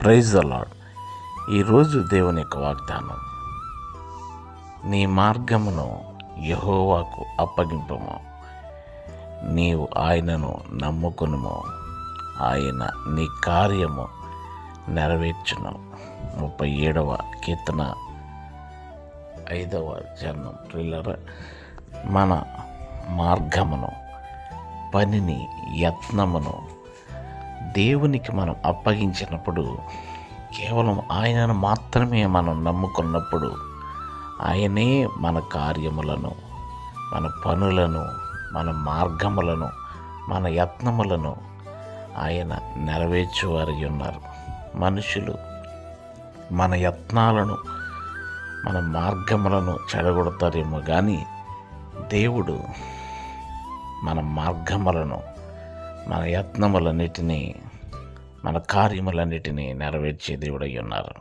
Praise the lord. ఈరోజు దేవుని యొక్క వాగ్దానం, నీ మార్గమును యెహోవాకు అప్పగింపము, నీవు ఆయనను నమ్ముకొనుము, ఆయన నీ కార్యము నెరవేర్చును. 37వ కీర్తన 5వ చరణం. ప్రియులారా, మన మార్గమును, పనిని, యత్నమును దేవునికి మనం అప్పగించినప్పుడు, కేవలం ఆయనను మాత్రమే మనం నమ్ముకున్నప్పుడు, ఆయనే మన కార్యములను, మన పనులను, మన మార్గములను, మన యత్నములను ఆయన నెరవేర్చువారై ఉన్నారు. మనుషులు మన యత్నాలను, మన మార్గములను చెడగొడతారేమో కానీ దేవుడు మన మార్గములను, మన యత్నములన్నిటినీ, మన కార్యములన్నిటినీ నెరవేర్చే దేవుడై ఉన్నారు.